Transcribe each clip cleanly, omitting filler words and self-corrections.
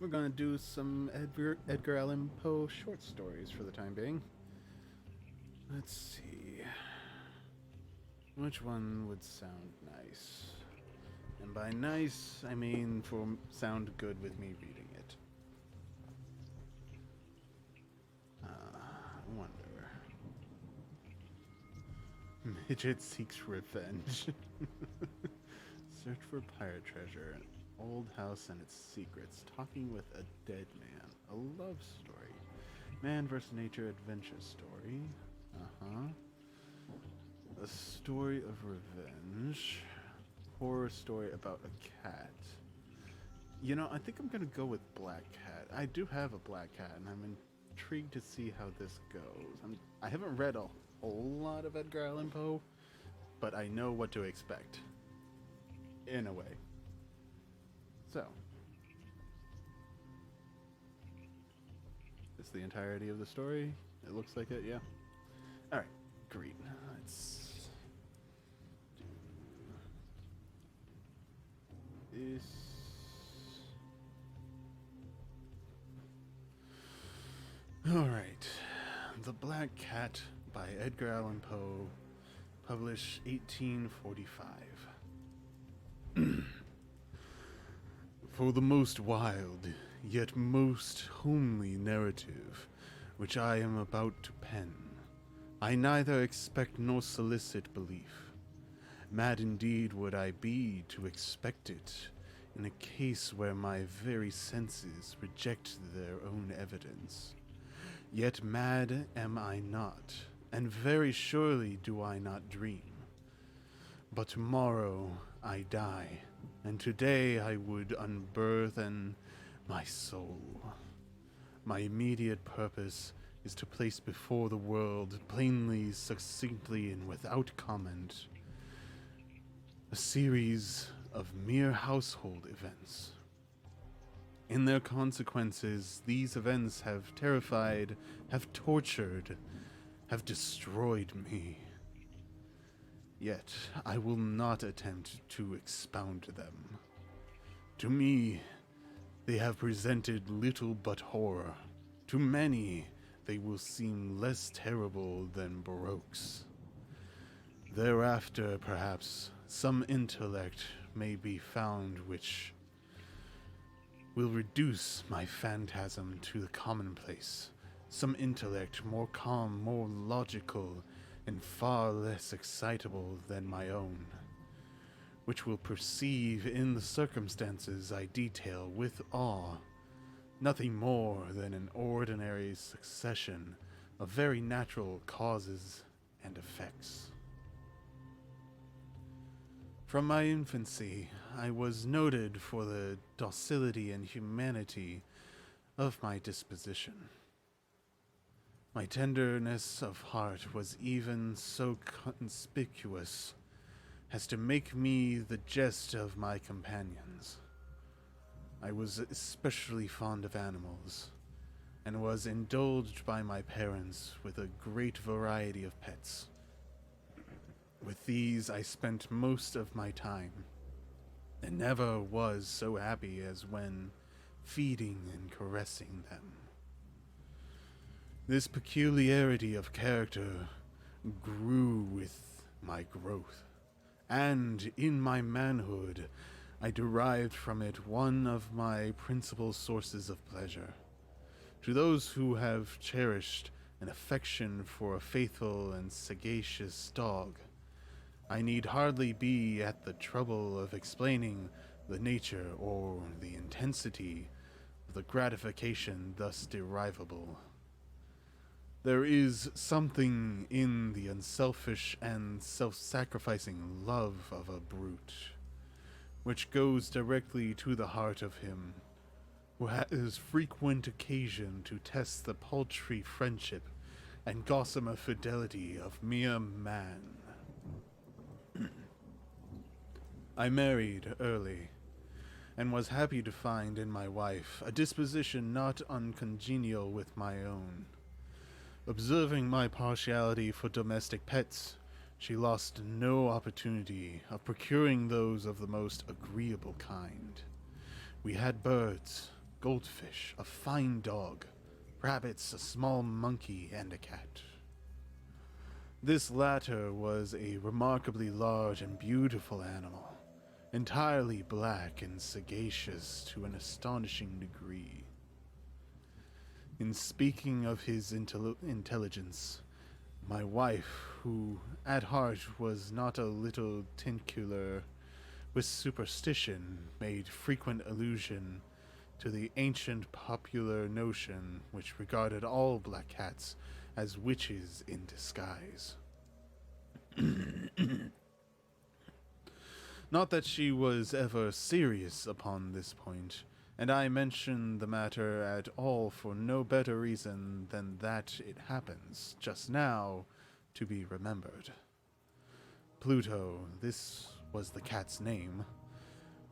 We're gonna do some Edgar Allan Poe short stories for the time being. Let's see. Which one would sound nice? And by nice, I mean for sound good with me reading it. I wonder. Midget seeks revenge. Search for pirate treasure. An old house and its secrets. Talking with a dead man. A love story. Man vs. nature adventure story. A story of revenge. Horror story about a cat. You know, I think I'm gonna go with Black Cat. I do have a black cat, and I'm intrigued to see how this goes. I haven't read a whole lot of Edgar Allan Poe, but I know what to expect. In a way. So. It's the entirety of the story. It looks like it, yeah. Alright, great. Let's do this. Alright. The Black Cat by Edgar Allan Poe, published 1845. For the most wild, yet most homely narrative which I am about to pen, I neither expect nor solicit belief. Mad indeed would I be to expect it, in a case where my very senses reject their own evidence. Yet mad am I not, and very surely do I not dream. But tomorrow I die, and today I would unburthen my soul. My immediate purpose is to place before the world, plainly, succinctly, and without comment, a series of mere household events. In their consequences, these events have terrified, have tortured, have destroyed me. Yet I will not attempt to expound them. To me, they have presented little but horror. To many, they will seem less terrible than Baroque's. Thereafter, perhaps, some intellect may be found which will reduce my phantasm to the commonplace. Some intellect more calm, more logical, and far less excitable than my own, which will perceive in the circumstances I detail with awe nothing more than an ordinary succession of very natural causes and effects. From my infancy, I was noted for the docility and humanity of my disposition. My tenderness of heart was even so conspicuous as to make me the jest of my companions. I was especially fond of animals, and was indulged by my parents with a great variety of pets. With these I spent most of my time, and never was so happy as when feeding and caressing them. This peculiarity of character grew with my growth, and in my manhood I derived from it one of my principal sources of pleasure. To those who have cherished an affection for a faithful and sagacious dog, I need hardly be at the trouble of explaining the nature or the intensity of the gratification thus derivable. There is something in the unselfish and self-sacrificing love of a brute, which goes directly to the heart of him who has frequent occasion to test the paltry friendship and gossamer fidelity of mere man. I married early, and was happy to find in my wife a disposition not uncongenial with my own. Observing my partiality for domestic pets, she lost no opportunity of procuring those of the most agreeable kind. We had birds, goldfish, a fine dog, rabbits, a small monkey, and a cat. This latter was a remarkably large and beautiful animal, entirely black and sagacious to an astonishing degree. In speaking of his intelligence, my wife, who at heart was not a little tincular with superstition, made frequent allusion to the ancient popular notion which regarded all black cats as witches in disguise. Not that she was ever serious upon this point, and I mention the matter at all for no better reason than that it happens, just now, to be remembered. Pluto, this was the cat's name,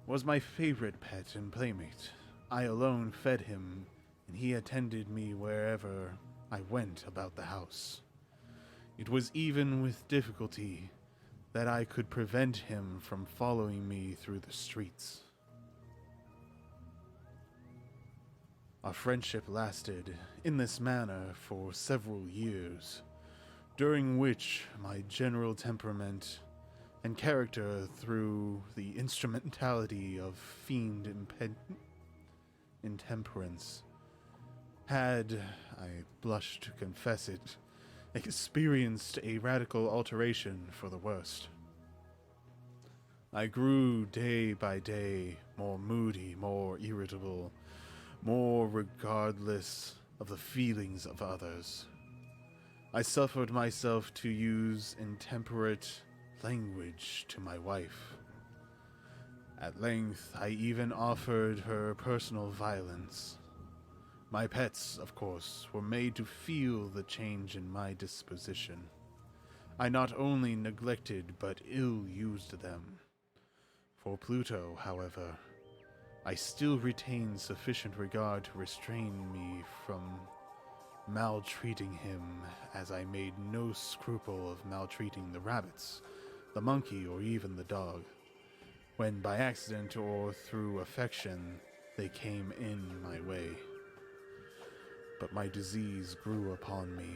was my favorite pet and playmate. I alone fed him, and he attended me wherever I went about the house. It was even with difficulty that I could prevent him from following me through the streets. Our friendship lasted in this manner for several years, during which my general temperament and character, through the instrumentality of fiend intemperance, had, I blush to confess it, experienced a radical alteration for the worst. I grew day by day more moody, more irritable, more regardless of the feelings of others. I suffered myself to use intemperate language to my wife. At length, I even offered her personal violence. My pets, of course, were made to feel the change in my disposition. I not only neglected but ill-used them. For Pluto, however, I still retained sufficient regard to restrain me from maltreating him, as I made no scruple of maltreating the rabbits, the monkey, or even the dog, when by accident or through affection they came in my way. But my disease grew upon me,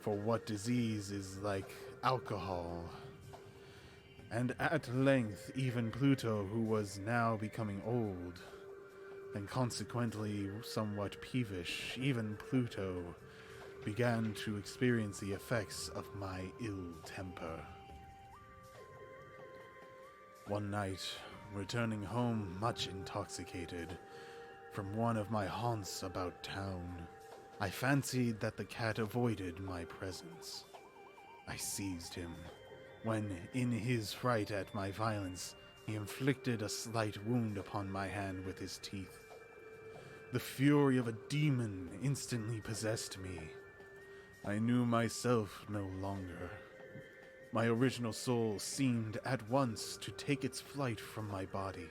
for what disease is like alcohol? And at length even Pluto, who was now becoming old, and consequently somewhat peevish, even Pluto began to experience the effects of my ill temper. One night, returning home much intoxicated from one of my haunts about town, I fancied that the cat avoided my presence. I seized him, when, in his fright at my violence, he inflicted a slight wound upon my hand with his teeth. The fury of a demon instantly possessed me. I knew myself no longer. My original soul seemed at once to take its flight from my body,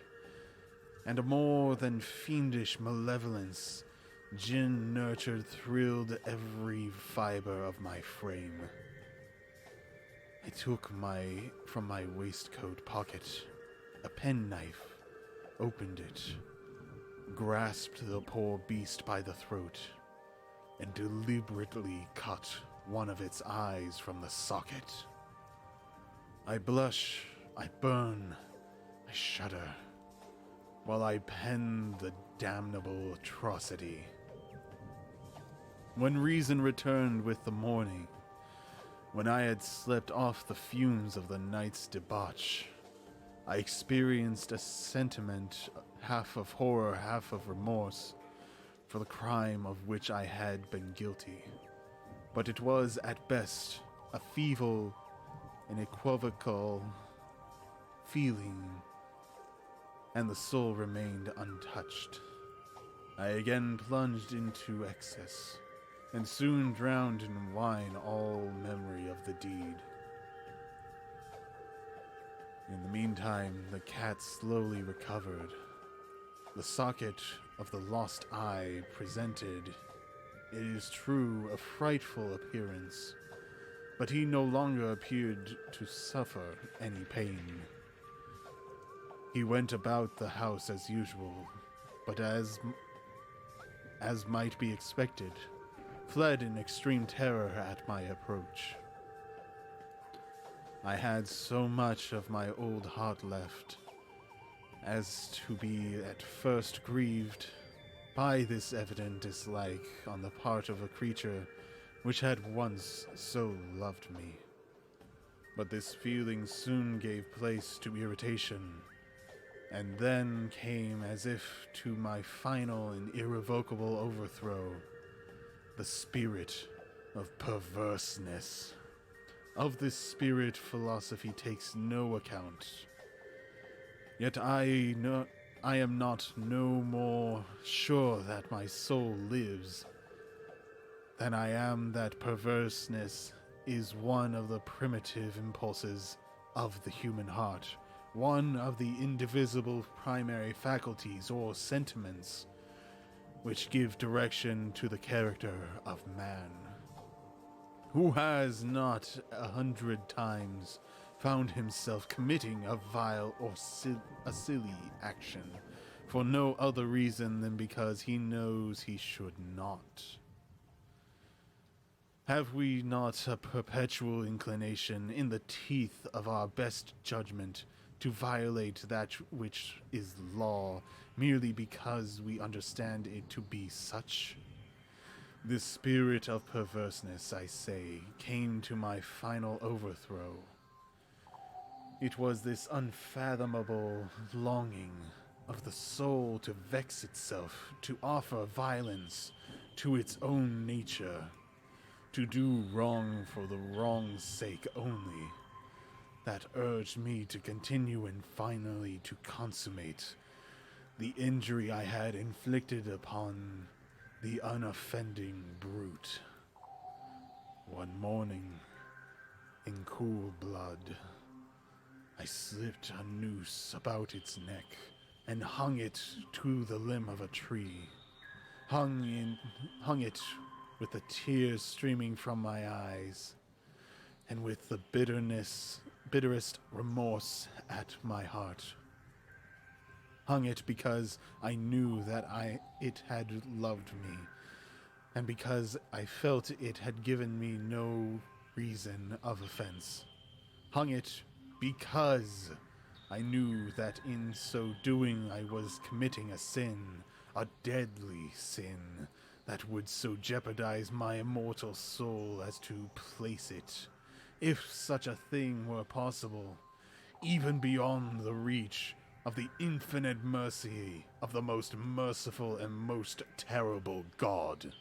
and a more than fiendish malevolence, gin-nurtured, thrilled every fiber of my frame. I took from my waistcoat pocket a penknife, opened it, grasped the poor beast by the throat, and deliberately cut one of its eyes from the socket. I blush, I burn, I shudder, while I pen the damnable atrocity. When reason returned with the morning, when I had slept off the fumes of the night's debauch, I experienced a sentiment half of horror, half of remorse, for the crime of which I had been guilty. But it was, at best, a feeble and equivocal feeling, and the soul remained untouched. I again plunged into excess, and soon drowned in wine all memory of the deed. In the meantime, the cat slowly recovered. The socket of the lost eye presented, it is true, a frightful appearance, but he no longer appeared to suffer any pain. He went about the house as usual, but as as might be expected, fled in extreme terror at my approach. I had so much of my old heart left as to be at first grieved by this evident dislike on the part of a creature which had once so loved me. But this feeling soon gave place to irritation, and then came, as if to my final and irrevocable overthrow, the spirit of perverseness. Of this spirit philosophy takes no account. Yet I am not no more sure that my soul lives than I am that perverseness is one of the primitive impulses of the human heart, one of the indivisible primary faculties or sentiments which give direction to the character of man. Who has not 100 times found himself committing a vile or a silly action for no other reason than because he knows he should not? Have we not a perpetual inclination in the teeth of our best judgment to violate that which is law merely because we understand it to be such? This spirit of perverseness, I say, came to my final overthrow. It was this unfathomable longing of the soul to vex itself, to offer violence to its own nature, to do wrong for the wrong's sake only, that urged me to continue and finally to consummate the injury I had inflicted upon the unoffending brute. One morning, in cool blood, I slipped a noose about its neck and hung it to the limb of a tree. Hung it with the tears streaming from my eyes, and with the bitterest remorse at my heart. Hung it because I knew that it had loved me, and because I felt it had given me no reason of offense. Hung it because I knew that in so doing I was committing a sin, a deadly sin, that would so jeopardize my immortal soul as to place it, if such a thing were possible, even beyond the reach of the infinite mercy of the most merciful and most terrible God.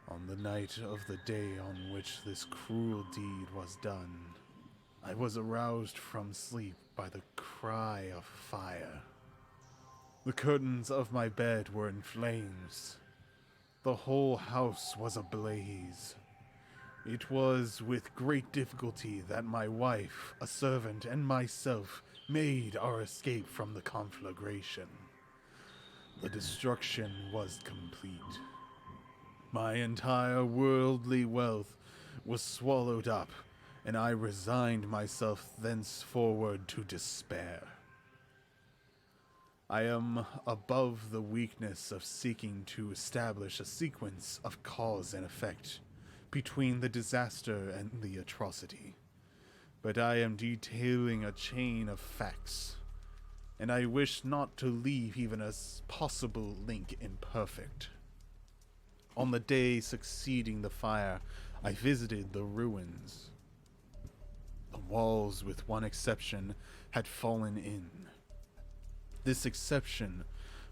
On the night of the day on which this cruel deed was done, I was aroused from sleep by the cry of fire. The curtains of my bed were in flames. The whole house was ablaze. It was with great difficulty that my wife, a servant, and myself made our escape from the conflagration. The destruction was complete. My entire worldly wealth was swallowed up, and I resigned myself thenceforward to despair. I am above the weakness of seeking to establish a sequence of cause and effect between the disaster and the atrocity, but I am detailing a chain of facts, and I wish not to leave even a possible link imperfect. On the day succeeding the fire, I visited the ruins. The walls, with one exception, had fallen in. This exception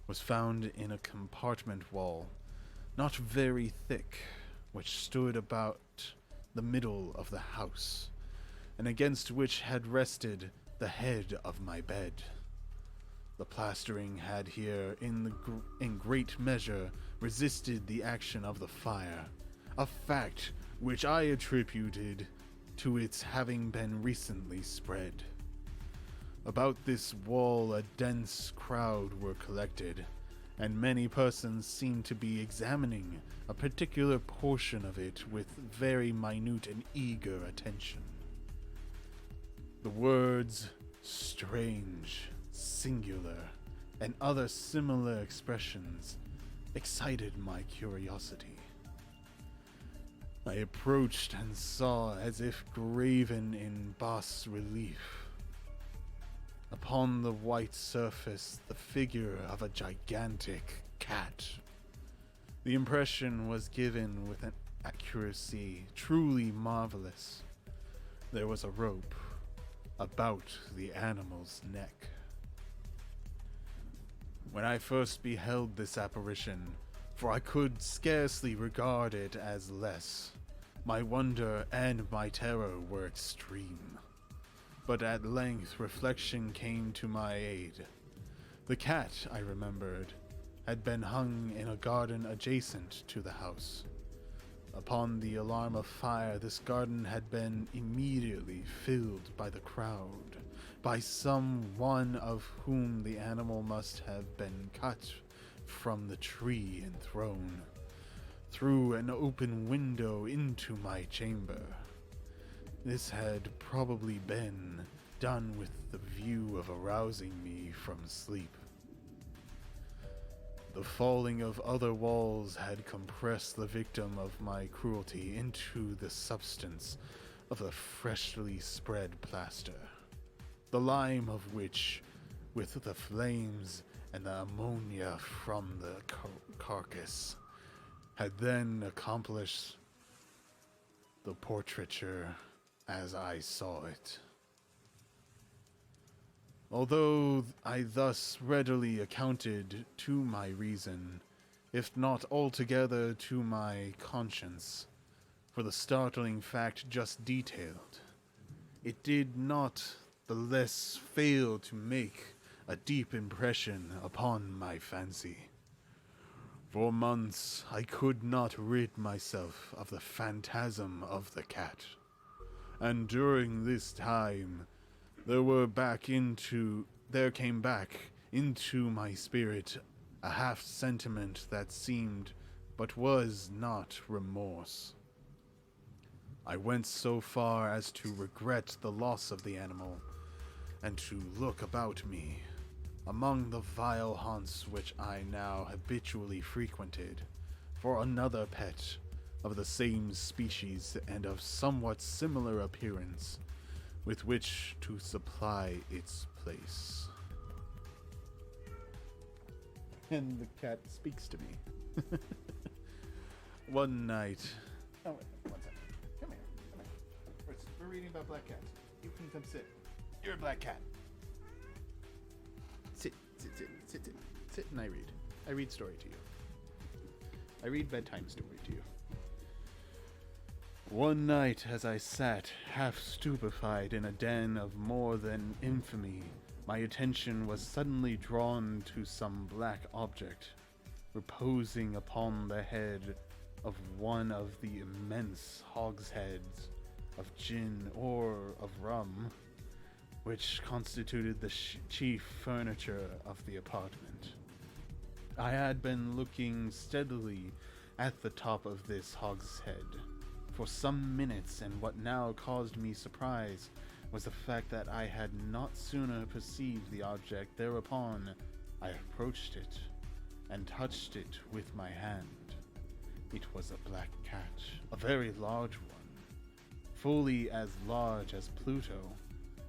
was found in a compartment wall, not very thick, which stood about the middle of the house, and against which had rested the head of my bed. The plastering had here, in great measure, resisted the action of the fire, a fact which I attributed to its having been recently spread. About this wall a dense crowd were collected, and many persons seemed to be examining a particular portion of it with very minute and eager attention. The words strange, singular, and other similar expressions excited my curiosity. I approached and saw, as if graven in bas relief, upon the white surface, the figure of a gigantic cat. The impression was given with an accuracy truly marvelous. There was a rope about the animal's neck. When I first beheld this apparition, for I could scarcely regard it as less, my wonder and my terror were extreme. But at length reflection came to my aid. The cat, I remembered, had been hung in a garden adjacent to the house. Upon the alarm of fire, this garden had been immediately filled by the crowd, by some one of whom the animal must have been cut from the tree and thrown through an open window into my chamber. This had probably been done with the view of arousing me from sleep. The falling of other walls had compressed the victim of my cruelty into the substance of the freshly spread plaster, the lime of which, with the flames and the ammonia from the carcass, had then accomplished the portraiture as I saw it. Although I thus readily accounted to my reason, if not altogether to my conscience, for the startling fact just detailed, it did not the less fail to make a deep impression upon my fancy. For months I could not rid myself of the phantasm of the cat, and during this time there came back into my spirit a half sentiment that seemed but was not remorse. I went so far as to regret the loss of the animal, and to look about me, among the vile haunts which I now habitually frequented, for another pet of the same species and of somewhat similar appearance, with which to supply its place. And the cat speaks to me. One night... Oh, wait, one second. Come here. We're reading about black cats. You can come sit. You're a black cat. Sit and I read. I read story to you. I read bedtime story to you. One night, as I sat, half stupefied in a den of more than infamy, my attention was suddenly drawn to some black object, reposing upon the head of one of the immense hogsheads of gin or of rum, which constituted the chief furniture of the apartment. I had been looking steadily at the top of this hogshead for some minutes, and what now caused me surprise was the fact that I had not sooner perceived the object. Thereupon I approached it and touched it with my hand. It was a black cat, a very large one, fully as large as Pluto,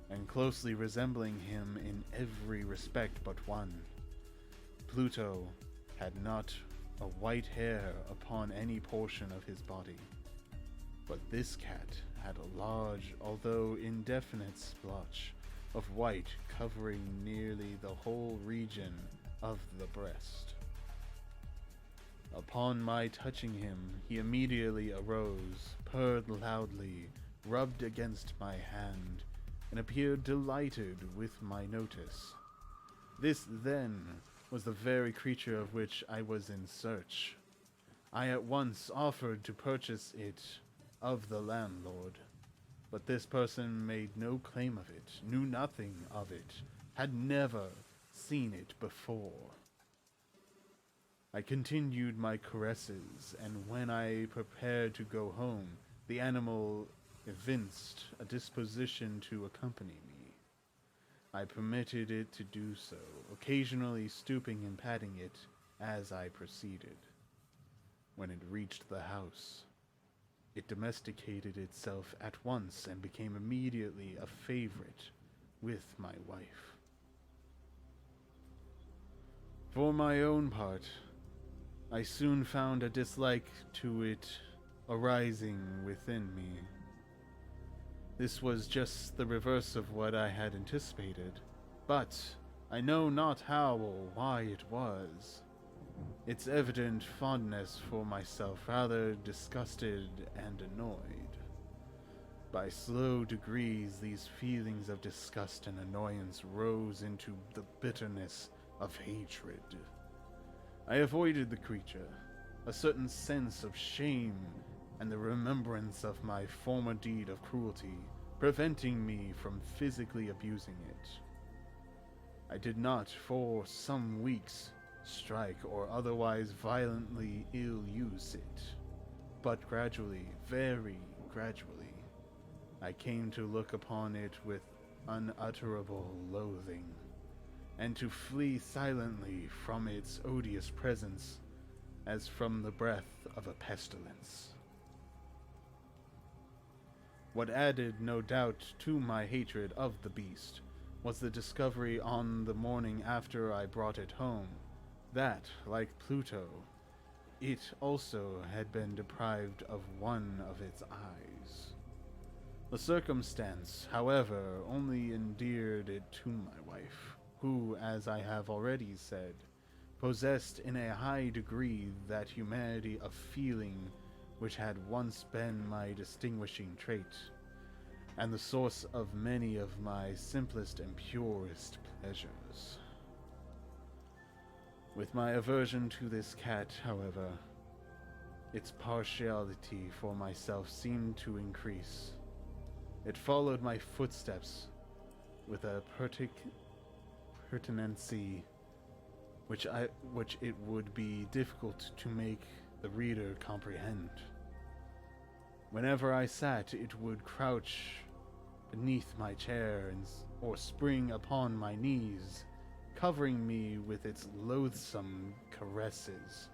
and closely resembling him in every respect but one. Pluto had not a white hair upon any portion of his body, but this cat had a large, although indefinite, splotch of white covering nearly the whole region of the breast. Upon my touching him, he immediately arose, purred loudly, rubbed against my hand, and appeared delighted with my notice. This, then, was the very creature of which I was in search. I at once offered to purchase it of the landlord, but this person made no claim of it, knew nothing of it, had never seen it before. I continued my caresses, and when I prepared to go home, the animal evinced a disposition to accompany me. I permitted it to do so, occasionally stooping and patting it as I proceeded. When it reached the house, it domesticated itself at once and became immediately a favorite with my wife. For my own part, I soon found a dislike to it arising within me. This was just the reverse of what I had anticipated, but I know not how or why it was. Its evident fondness for myself rather disgusted and annoyed. By slow degrees, these feelings of disgust and annoyance rose into the bitterness of hatred. I avoided the creature, a certain sense of shame and the remembrance of my former deed of cruelty preventing me from physically abusing it. I did not, for some weeks, strike or otherwise violently ill-use it, but gradually, very gradually, I came to look upon it with unutterable loathing, and to flee silently from its odious presence as from the breath of a pestilence. What added, no doubt, to my hatred of the beast was the discovery on the morning after I brought it home that, like Pluto, it also had been deprived of one of its eyes. The circumstance, however, only endeared it to my wife, who, as I have already said, possessed in a high degree that humanity of feeling which had once been my distinguishing trait, and the source of many of my simplest and purest pleasures. With my aversion to this cat, however, its partiality for myself seemed to increase. It followed my footsteps with a pertinency which it would be difficult to make the reader comprehend. Whenever I sat, it would crouch beneath my chair or spring upon my knees, covering me with its loathsome caresses.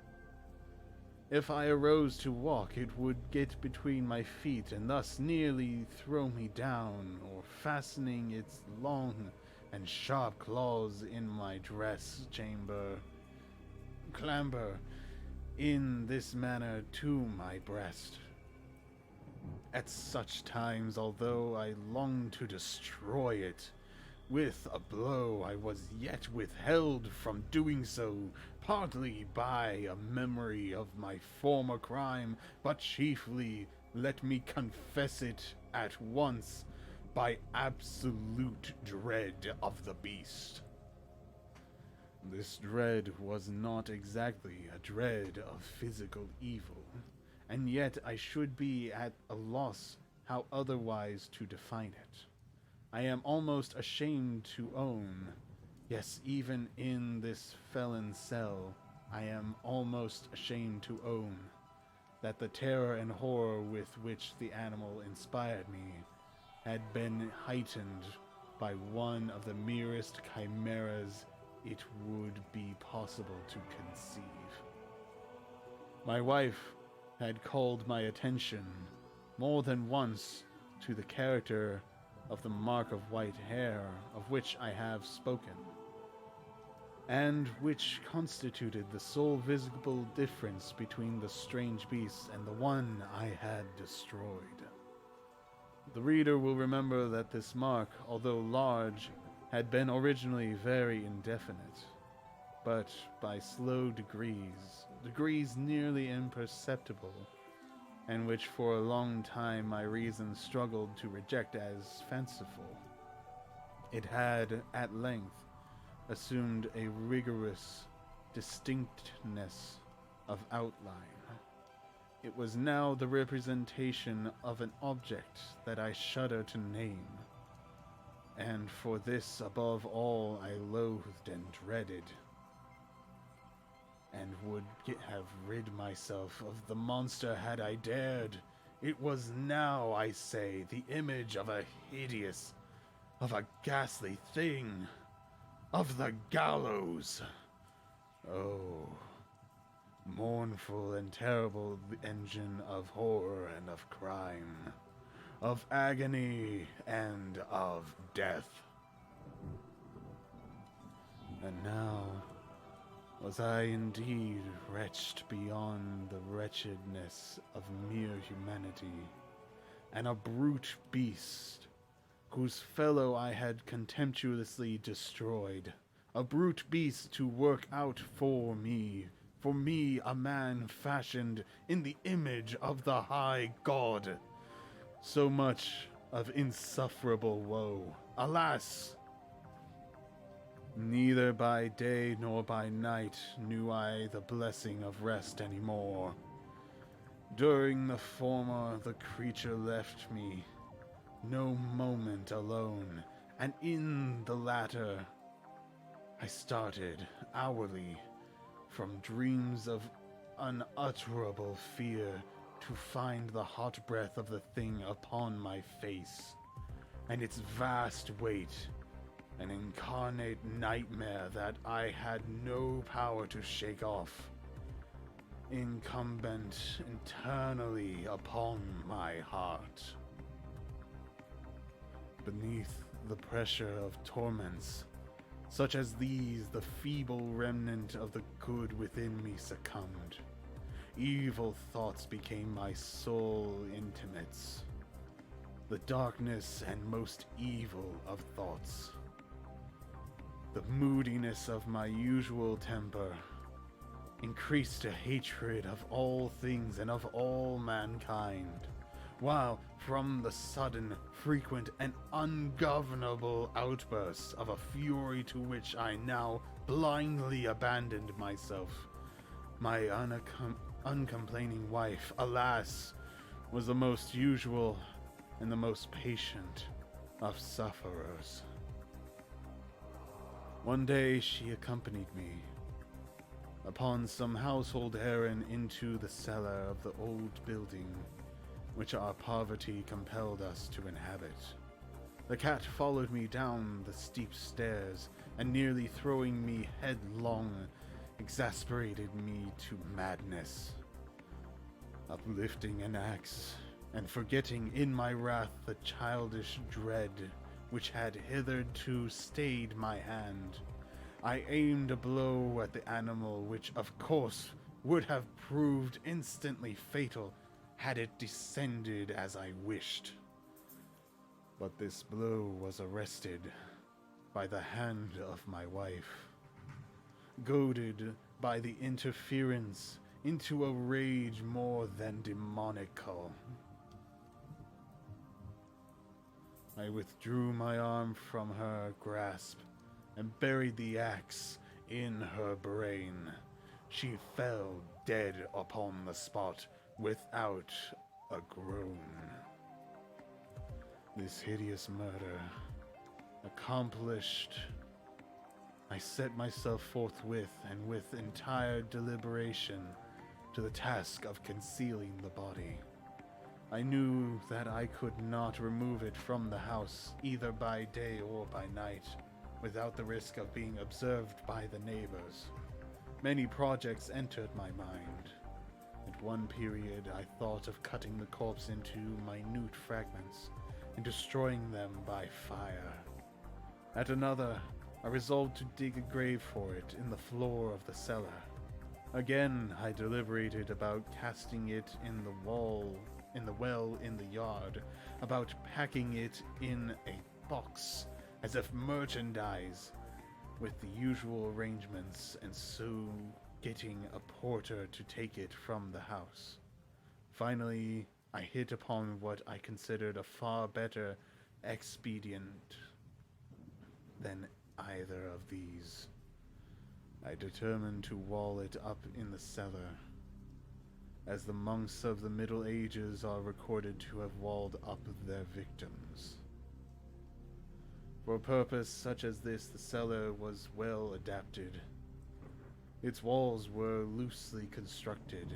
If I arose to walk, it would get between my feet and thus nearly throw me down, or fastening its long and sharp claws in my dress chamber, clamber in this manner to my breast. At such times, although I longed to destroy it with a blow, I was yet withheld from doing so, partly by a memory of my former crime, but chiefly, let me confess it at once, by absolute dread of the beast. This dread was not exactly a dread of physical evil, and yet I should be at a loss how otherwise to define it. I am almost ashamed to own, yes, even in this felon's cell, I am almost ashamed to own, that the terror and horror with which the animal inspired me had been heightened by one of the merest chimeras it would be possible to conceive. My wife had called my attention more than once to the character of the mark of white hair of which I have spoken, and which constituted the sole visible difference between the strange beast and the one I had destroyed. The reader will remember that this mark, although large, had been originally very indefinite, but by slow degrees nearly imperceptible, and which for a long time my reason struggled to reject as fanciful. It had, at length, assumed a rigorous distinctness of outline. It was now the representation of an object that I shudder to name, and for this above all I loathed and dreaded, and would have rid myself of the monster had I dared. It was now, I say, the image of a hideous of a ghastly thing, of the gallows. Oh, mournful and terrible engine of horror and of crime, of agony and of death. And now, was I indeed wretched beyond the wretchedness of mere humanity, and a brute beast, whose fellow I had contemptuously destroyed, a brute beast to work out for me, a man fashioned in the image of the high God. So much of insufferable woe. Alas! Neither by day nor by night knew I the blessing of rest any more. During the former, the creature left me no moment alone, and in the latter, I started hourly from dreams of unutterable fear to find the hot breath of the thing upon my face, and its vast weight, an incarnate nightmare that I had no power to shake off, incumbent eternally upon my heart. Beneath the pressure of torments such as these, the feeble remnant of the good within me succumbed. Evil thoughts became my sole intimates. The darkness and most evil of thoughts. The moodiness of my usual temper increased a hatred of all things and of all mankind, while from the sudden, frequent, and ungovernable outbursts of a fury to which I now blindly abandoned myself, my uncomplaining wife, alas, was the most usual and the most patient of sufferers. One day she accompanied me upon some household errand into the cellar of the old building which our poverty compelled us to inhabit. The cat followed me down the steep stairs, and nearly throwing me headlong, exasperated me to madness. Uplifting an axe, and forgetting in my wrath the childish dread which had hitherto stayed my hand, I aimed a blow at the animal which, of course, would have proved instantly fatal had it descended as I wished. But this blow was arrested by the hand of my wife, goaded by the interference into a rage more than demoniacal. I withdrew my arm from her grasp and buried the axe in her brain. She fell dead upon the spot without a groan. This hideous murder accomplished, I set myself forthwith and with entire deliberation to the task of concealing the body. I knew that I could not remove it from the house, either by day or by night, without the risk of being observed by the neighbors. Many projects entered my mind. At one period, I thought of cutting the corpse into minute fragments and destroying them by fire. At another, I resolved to dig a grave for it in the floor of the cellar. Again, I deliberated about casting it in the well in the yard, about packing it in a box as if merchandise, with the usual arrangements, and so getting a porter to take it from the house. Finally, I hit upon what I considered a far better expedient than either of these. I determined to wall it up in the cellar, as the monks of the Middle Ages are recorded to have walled up their victims. For a purpose such as this, the cellar was well adapted. Its walls were loosely constructed,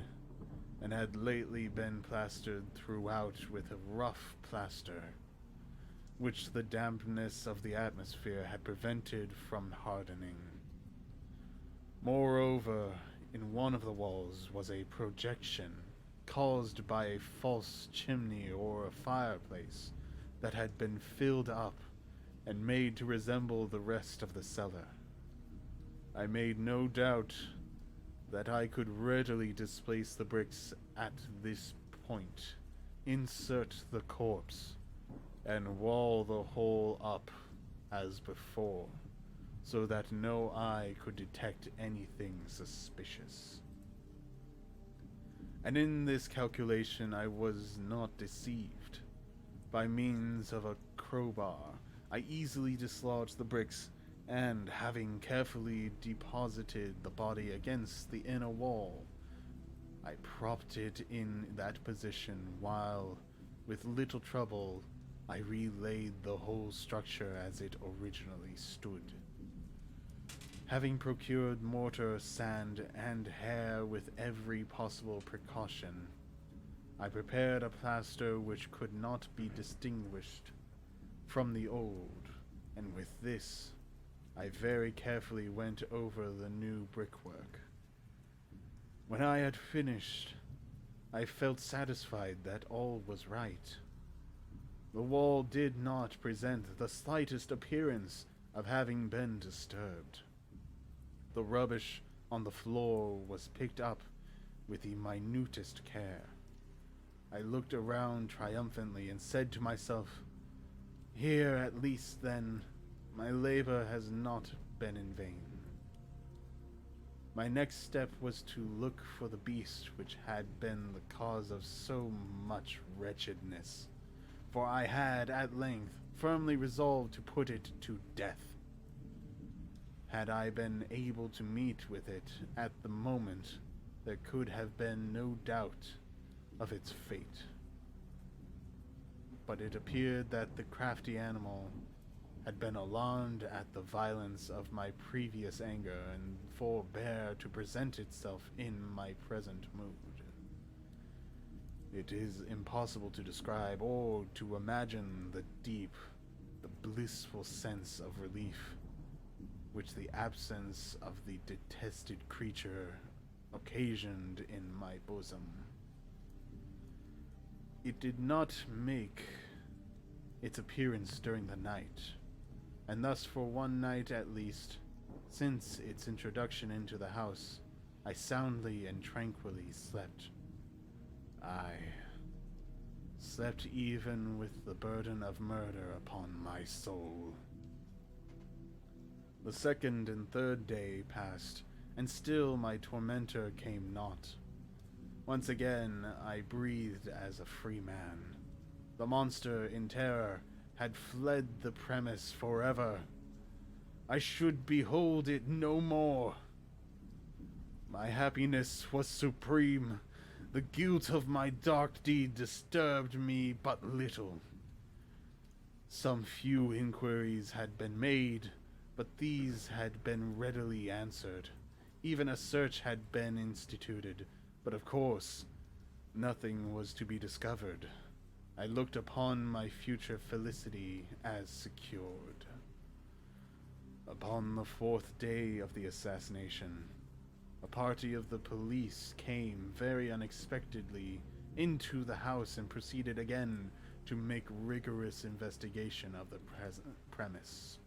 and had lately been plastered throughout with a rough plaster. which the dampness of the atmosphere had prevented from hardening. Moreover, in one of the walls was a projection caused by a false chimney or a fireplace that had been filled up and made to resemble the rest of the cellar. I made no doubt that I could readily displace the bricks at this point, insert the corpse, and wall the hole up as before, so that no eye could detect anything suspicious. And in this calculation I was not deceived. By means of a crowbar, I easily dislodged the bricks, and having carefully deposited the body against the inner wall, I propped it in that position while, with little trouble, I relaid the whole structure as it originally stood. Having procured mortar, sand, and hair with every possible precaution, I prepared a plaster which could not be distinguished from the old, and with this, I very carefully went over the new brickwork. When I had finished, I felt satisfied that all was right. The wall did not present the slightest appearance of having been disturbed. The rubbish on the floor was picked up with the minutest care. I looked around triumphantly and said to myself, "Here at least, then, my labor has not been in vain." My next step was to look for the beast which had been the cause of so much wretchedness, for I had at length firmly resolved to put it to death. Had I been able to meet with it at the moment, there could have been no doubt of its fate. But it appeared that the crafty animal had been alarmed at the violence of my previous anger and forbore to present itself in my present mood. It is impossible to describe or to imagine the deep, the blissful sense of relief which the absence of the detested creature occasioned in my bosom. It did not make its appearance during the night, and thus for one night at least, since its introduction into the house, I soundly and tranquilly slept. I slept even with the burden of murder upon my soul. The second and third day passed, and still my tormentor came not. Once again I breathed as a free man. The monster, in terror, had fled the premise forever. I should behold it no more. My happiness was supreme. The guilt of my dark deed disturbed me but little. Some few inquiries had been made, but these had been readily answered. Even a search had been instituted, but of course, nothing was to be discovered. I looked upon my future felicity as secured. Upon the fourth day of the assassination, a party of the police came very unexpectedly into the house and proceeded again to make rigorous investigation of the premise.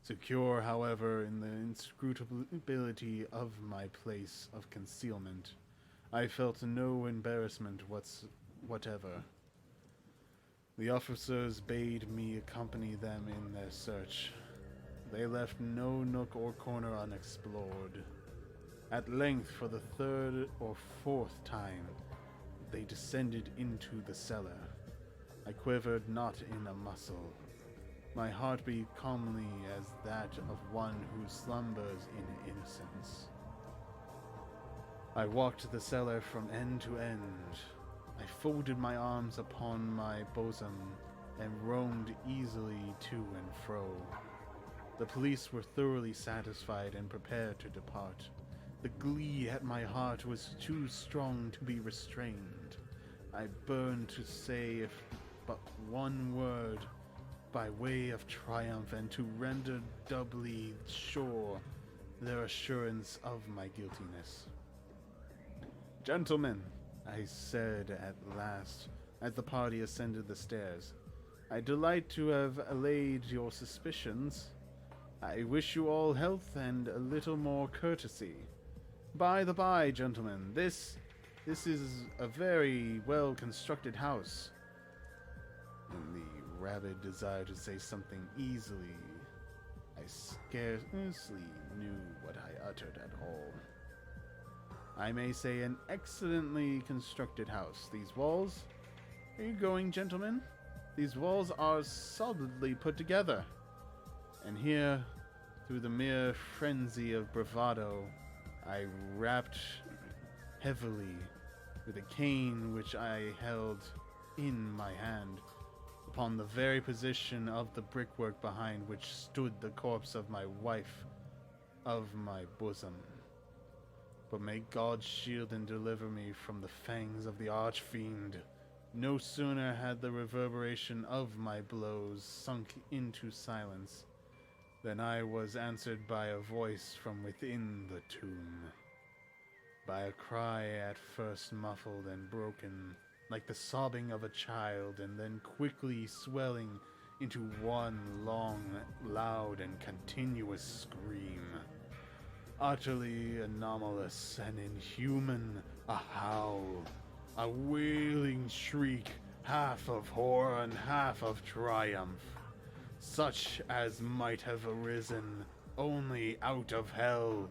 Secure, however, in the inscrutability of my place of concealment, I felt no embarrassment whatever. The officers bade me accompany them in their search. They left no nook or corner unexplored. At length, for the third or fourth time, they descended into the cellar. I quivered not in a muscle. My heart beat calmly as that of one who slumbers in innocence. I walked the cellar from end to end. I folded my arms upon my bosom and roamed easily to and fro. The police were thoroughly satisfied and prepared to depart. The glee at my heart was too strong to be restrained. I burned to say if but one word by way of triumph and to render doubly sure their assurance of my guiltiness. "Gentlemen," I said at last, as the party ascended the stairs, "I delight to have allayed your suspicions. I wish you all health and a little more courtesy. By the by, gentlemen, this is a very well-constructed house." In the rabid desire to say something easily, I scarcely knew what I uttered at all. "I may say an excellently constructed house. These walls... Are you going, gentlemen? These walls are solidly put together. And here, through the mere frenzy of bravado, I rapped heavily with a cane which I held in my hand upon the very position of the brickwork behind which stood the corpse of my wife of my bosom. But may God shield and deliver me from the fangs of the arch-fiend. No sooner had the reverberation of my blows sunk into silence than I was answered by a voice from within the tomb. By a cry at first muffled and broken, like the sobbing of a child, and then quickly swelling into one long, loud, and continuous scream. Utterly anomalous and inhuman, a howl, a wailing shriek, half of horror and half of triumph, such as might have arisen only out of hell,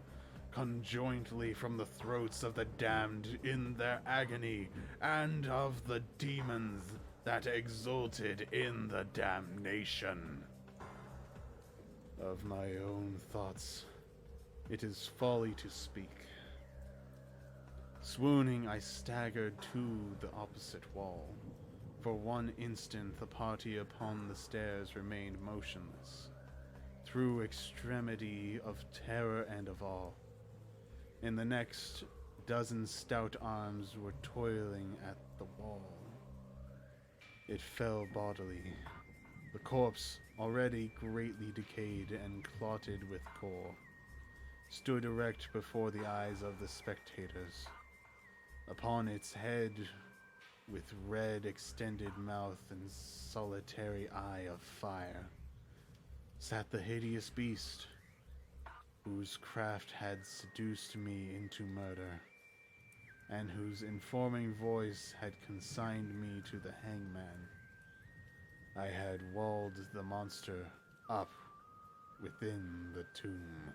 conjointly from the throats of the damned in their agony, and of the demons that exulted in the damnation. Of my own thoughts, it is folly to speak. Swooning, I staggered to the opposite wall. For one instant, the party upon the stairs remained motionless, through extremity of terror and of awe. In the next, dozen stout arms were toiling at the wall. It fell bodily. The corpse, already greatly decayed and clotted with gore, stood erect before the eyes of the spectators. Upon its head, with red extended mouth and solitary eye of fire, sat the hideous beast, whose craft had seduced me into murder, and whose informing voice had consigned me to the hangman. I had walled the monster up within the tomb.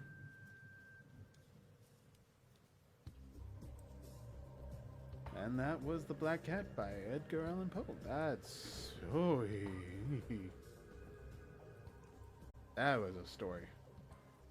And that was The Black Cat by Edgar Allan Poe. That was a story.